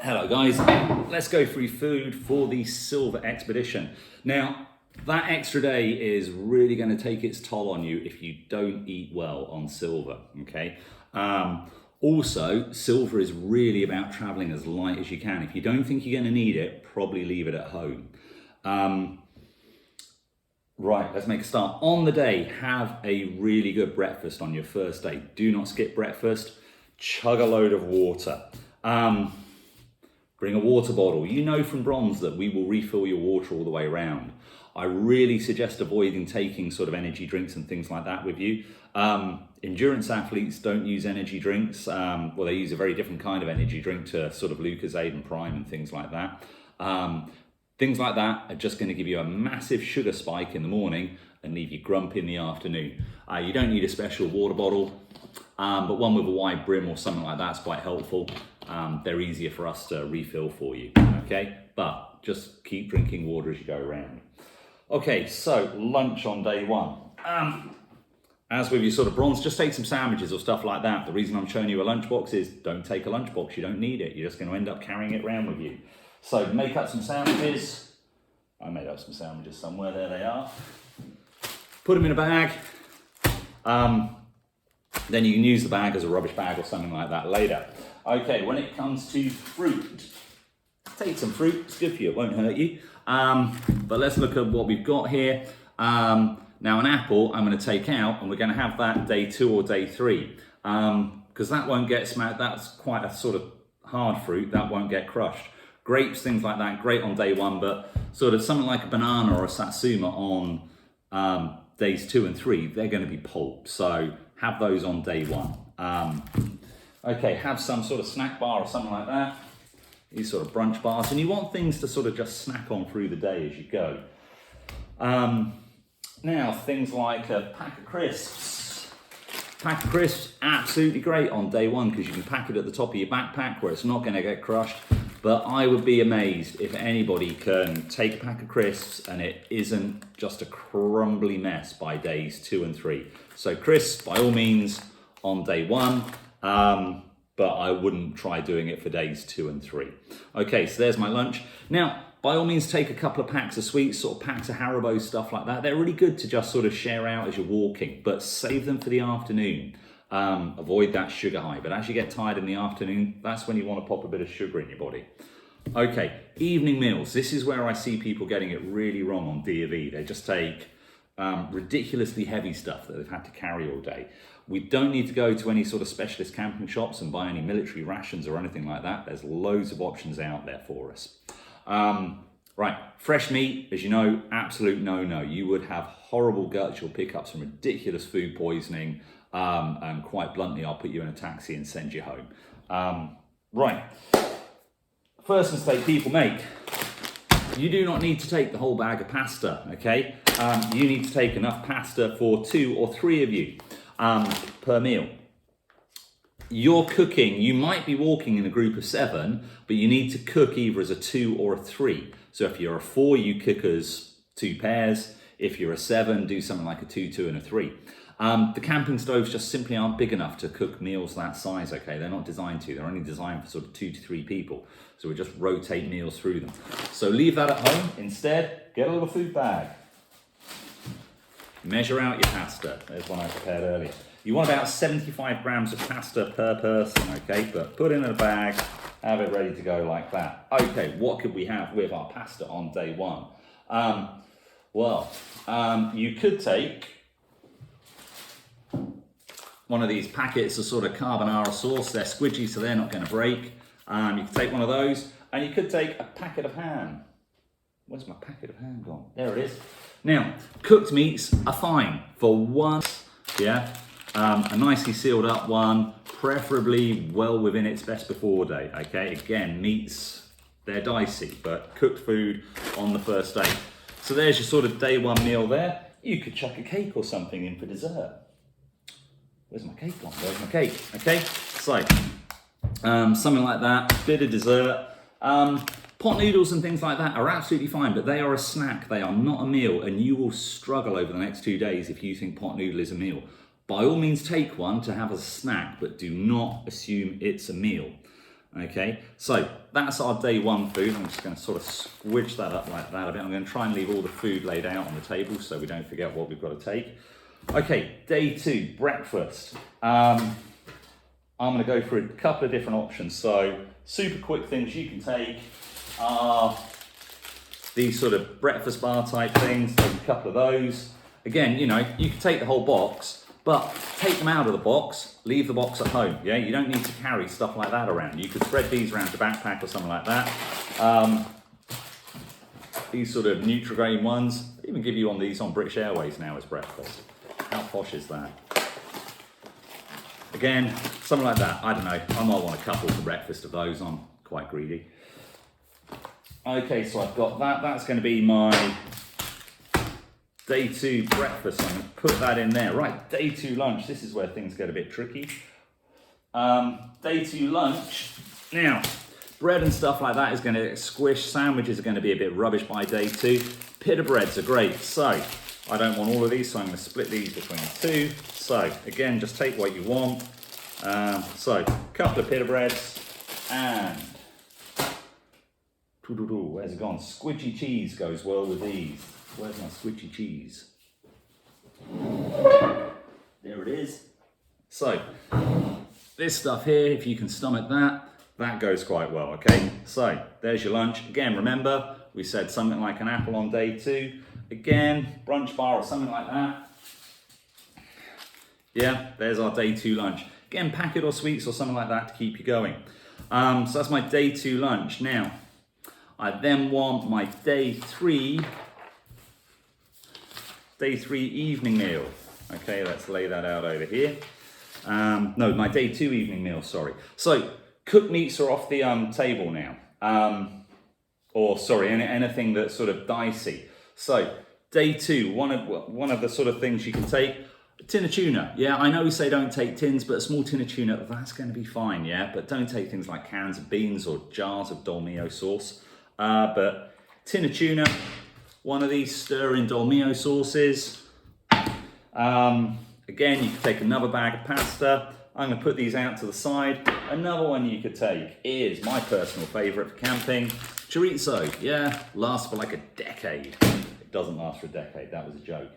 Hello guys, let's go through food for the silver expedition. Now, that extra day is really going to take its toll on you if you don't eat well on silver, okay? Also, silver is really about traveling as light as you can. If you don't think you're going to need it, probably leave it at home. Right, let's make a start. On the day, have a really good breakfast on your first day. Do not skip breakfast. Chug a load of water. Bring a water bottle. You know from bronze that we will refill your water all the way around. I really suggest avoiding taking sort of energy drinks and things like that with you. Endurance athletes don't use energy drinks. Well, they use a very different kind of energy drink to sort of Lucozade and Prime and things like that. Things like that are just going to give you a massive sugar spike in the morning and leave you grumpy in the afternoon. You don't need a special water bottle, but one with a wide brim or something like that's quite helpful. They're easier for us to refill for you, okay? But just keep drinking water as you go around. Okay, so lunch on day one. As with your sort of bronze, just take some sandwiches or stuff like that. The reason I'm showing you a lunchbox is don't take a lunchbox. You don't need it. You're just going to end up carrying it around with you. So make up some sandwiches. I made up some sandwiches somewhere. There they are. Put them in a bag. Then you can use the bag as a rubbish bag or something like that later. Okay, when it comes to fruit, take some fruit. It's good for you. It won't hurt you. But let's look at what we've got here. Now an apple I'm going to take out, and we're going to have that day 2 or day 3. Because that won't get smashed. That's quite a sort of hard fruit. That won't get crushed. Grapes, things like that, great on day 1, but sort of something like a banana or a satsuma on days 2 and 3, they're going to be pulp. So have those on day 1. Okay, have some sort of snack bar or something like that. These sort of brunch bars, and you want things to sort of just snack on through the day as you go. Now, things like a pack of crisps. Pack of crisps, absolutely great on day 1 because you can pack it at the top of your backpack where it's not going to get crushed. But I would be amazed if anybody can take a pack of crisps and it isn't just a crumbly mess by days 2 and 3. So crisps, by all means, on day 1. But I wouldn't try doing it for days 2 and 3. Okay, so there's my lunch. Now, by all means, take a couple of packs of sweets, sort of packs of Haribo, stuff like that. They're really good to just sort of share out as you're walking, but save them for the afternoon. Avoid that sugar high, but as you get tired in the afternoon, that's when you want to pop a bit of sugar in your body. Okay, evening meals. This is where I see people getting it really wrong on DofE. They just take ridiculously heavy stuff that they've had to carry all day. We don't need to go to any sort of specialist camping shops and buy any military rations or anything like that. There's loads of options out there for us. Right, fresh meat, as you know, absolute no-no. You would have horrible guts. You'll pick up some ridiculous food poisoning. And quite bluntly, I'll put you in a taxi and send you home. Right, first mistake people make. You do not need to take the whole bag of pasta, okay? You need to take enough pasta for 2 or 3 of you per meal. You're cooking, you might be walking in a group of 7, but you need to cook either as a 2 or a 3. So if you're a 4, you cook as 2 pairs. If you're a 7, do something like a 2, 2 and a 3. The camping stoves just simply aren't big enough to cook meals that size, okay? They're not designed to. They're only designed for sort of 2 to 3 people. So we just rotate meals through them. So leave that at home. Instead, get a little food bag. Measure out your pasta. There's one I prepared earlier. You want about 75 grams of pasta per person, okay? But put it in a bag, have it ready to go like that. Okay, what could we have with our pasta on day 1? You could take one of these packets of sort of carbonara sauce. They're squidgy, so they're not going to break. You could take one of those, and you could take a packet of ham. Where's my packet of ham gone? There it is. Now, cooked meats are fine for 1, yeah? A nicely sealed up one, preferably well within its best before date, okay? Again, meats, they're dicey, but cooked food on the first day. So there's your sort of day 1 meal there. You could chuck a cake or something in for dessert. Where's my cake gone? There's my cake, okay? So, something like that, bit of dessert. Pot noodles and things like that are absolutely fine, but they are a snack. They are not a meal, and you will struggle over the next 2 days if you think pot noodle is a meal. By all means, take one to have as a snack, but do not assume it's a meal. Okay, so that's our day one food. I'm just going to sort of squidge that up like that a bit. I'm going to try and leave all the food laid out on the table so we don't forget what we've got to take. Okay, day two, breakfast. I'm going to go through a couple of different options. So super quick things you can take are these sort of breakfast bar type things. There's a couple of those. Again, you know, you can take the whole box, but take them out of the box, leave the box at home. Yeah, you don't need to carry stuff like that around. You could spread these around your backpack or something like that. These sort of Nutrigrain ones, they even give you one of these on British Airways now as breakfast. How posh is that? Again, something like that. I don't know. I might want a couple for breakfast of those. I'm quite greedy. Okay, so I've got that. That's going to be my day two breakfast. I'm going to put that in there. Right, day two lunch. This is where things get a bit tricky. Day two lunch. Now, bread and stuff like that is going to squish. Sandwiches are going to be a bit rubbish by day two. Pita breads are great. So, I don't want all of these, so I'm going to split these between two. So, again, just take what you want. So, a couple of pita breads and... Where's it gone? Squidgy cheese goes well with these. Where's my squidgy cheese? There it is. So, this stuff here, if you can stomach that, that goes quite well, okay? So, there's your lunch. Again, remember, we said something like an apple on day two. Again, brunch bar or something like that. Yeah, there's our day two lunch. Again, packet or sweets or something like that to keep you going. So that's my day two lunch. Now, I then want my day three evening meal. Okay, let's lay that out over here. No, my day two evening meal, sorry. So, cooked meats are off the table now. Or sorry, anything that's sort of dicey. So, day two, one of the sort of things you can take, a tin of tuna. Yeah, I know we say don't take tins, but a small tin of tuna, that's going to be fine, yeah? But don't take things like cans of beans or jars of dolmio sauce. But tin of tuna, one of these stir-in dolmio sauces. Again, you could take another bag of pasta. I'm going to put these out to the side. Another one you could take is my personal favourite for camping, chorizo. Yeah, lasts for like a decade. It doesn't last for a decade, that was a joke.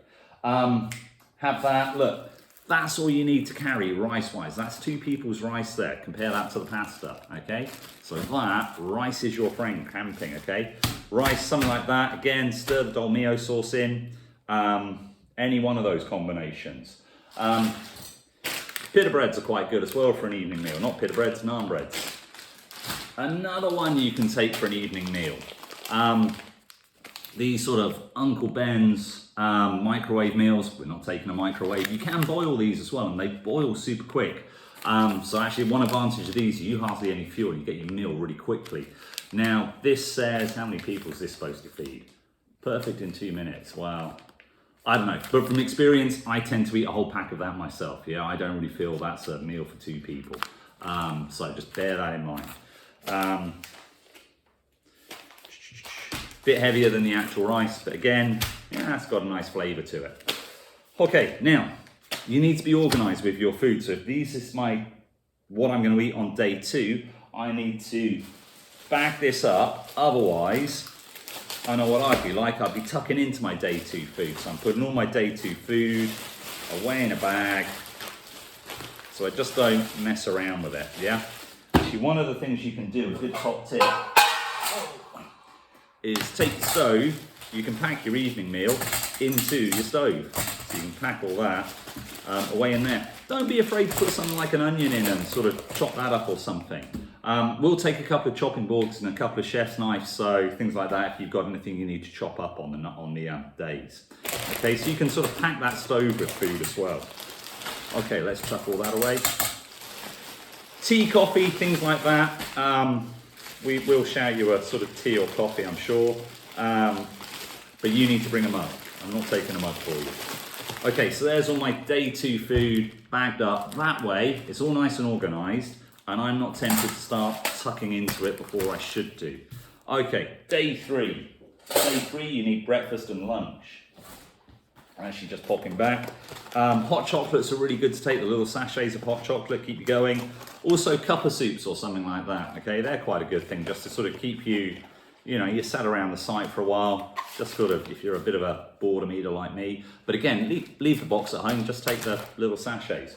Have that, look, that's all you need to carry rice-wise. That's 2 people's rice there. Compare that to the pasta, okay? So that, rice is your friend camping, okay? Rice, something like that. Again, stir the dolmio sauce in. Any one of those combinations. Pita breads are quite good as well for an evening meal. Not pita breads, naan breads. Another one you can take for an evening meal. These sort of Uncle Ben's microwave meals. We're not taking a microwave. You can boil these as well, and they boil super quick. So actually, one advantage of these, you hardly any fuel. You get your meal really quickly. Now, this says, how many people is this supposed to feed? Perfect in 2 minutes. Wow. I don't know, but from experience, I tend to eat a whole pack of that myself. Yeah, I don't really feel that's a meal for 2 people. So just bear that in mind. Bit heavier than the actual rice, but again, yeah, it's got a nice flavour to it. Okay, now, you need to be organised with your food. So if this is what I'm going to eat on day 2, I need to bag this up. Otherwise, I know what I'd be like. I'd be tucking into my day 2 food. So I'm putting all my day 2 food away in a bag, so I just don't mess around with it, yeah? Actually, one of the things you can do, a good top tip, is take your stove. You can pack your evening meal into your stove. So you can pack all that away in there. Don't be afraid to put something like an onion in and sort of chop that up or something. We'll take a couple of chopping boards and a couple of chef's knives, so things like that if you've got anything you need to chop up on the days. Okay, so you can sort of pack that stove with food as well. Okay, let's chuck all that away. Tea, coffee, things like that. We will shout you a sort of tea or coffee, I'm sure. But you need to bring a mug. I'm not taking a mug for you. Okay, so there's all my day 2 food bagged up. That way, it's all nice and organised, and I'm not tempted to start tucking into it before I should do. Okay, day 3. Day 3, you need breakfast and lunch. Actually just popping back. Hot chocolates are really good to take, the little sachets of hot chocolate, keep you going. Also cuppa soups or something like that, okay? They're quite a good thing just to sort of keep you, you sat around the site for a while, just sort of, if you're a bit of a boredom eater like me. But again, leave the box at home, just take the little sachets.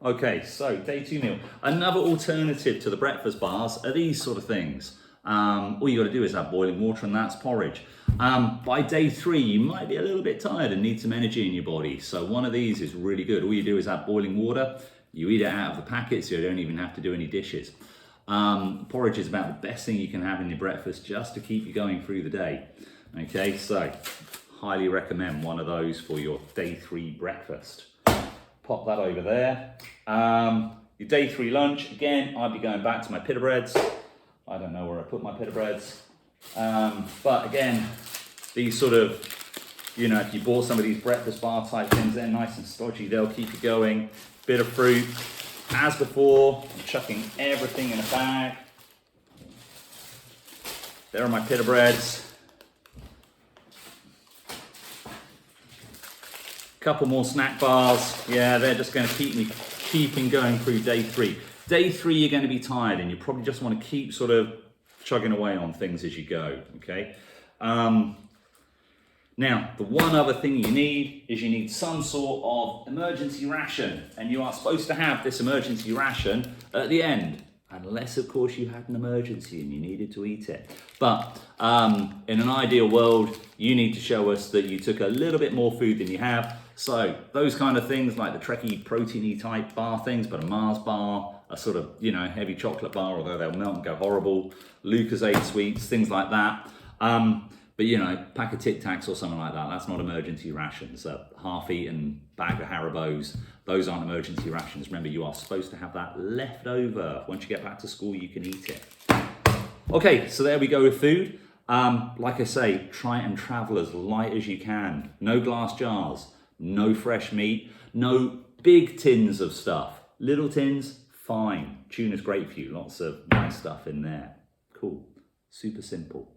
Okay, so day 2 meal. Another alternative to the breakfast bars are these sort of things. All you got to do is have boiling water and that's porridge. By day 3, you might be a little bit tired and need some energy in your body. So one of these is really good. All you do is have boiling water. You eat it out of the packet, so you don't even have to do any dishes. Porridge is about the best thing you can have in your breakfast just to keep you going through the day. Okay, so highly recommend one of those for your day 3 breakfast. Pop that over there. Your day 3 lunch, again, I'd be going back to my pita breads. I don't know where I put my pita breads. But again, these sort of, if you bought some of these breakfast bar type things, they're nice and stodgy, they'll keep you going. Bit of fruit. As before, I'm chucking everything in a bag. There are my pita breads. Couple more snack bars. Yeah, they're just going to keep me keeping going through day 3. Day 3, you're going to be tired and you probably just want to keep sort of chugging away on things as you go, okay? Now, the one other thing you need some sort of emergency ration, and you are supposed to have this emergency ration at the end, unless of course you had an emergency and you needed to eat it. But in an ideal world, you need to show us that you took a little bit more food than you have. So those kind of things like the Trekkie proteiny type bar things, but a Mars bar, a sort of, heavy chocolate bar, although they'll melt and go horrible, Lucozade sweets, things like that. But pack of Tic Tacs or something like that, that's not emergency rations. A half-eaten bag of Haribos, those aren't emergency rations. Remember, you are supposed to have that left over. Once you get back to school, you can eat it. Okay, so there we go with food. Like I say, try and travel as light as you can. No glass jars, no fresh meat, no big tins of stuff. Little tins, fine. Tuna's great for you, lots of nice stuff in there. Cool, super simple.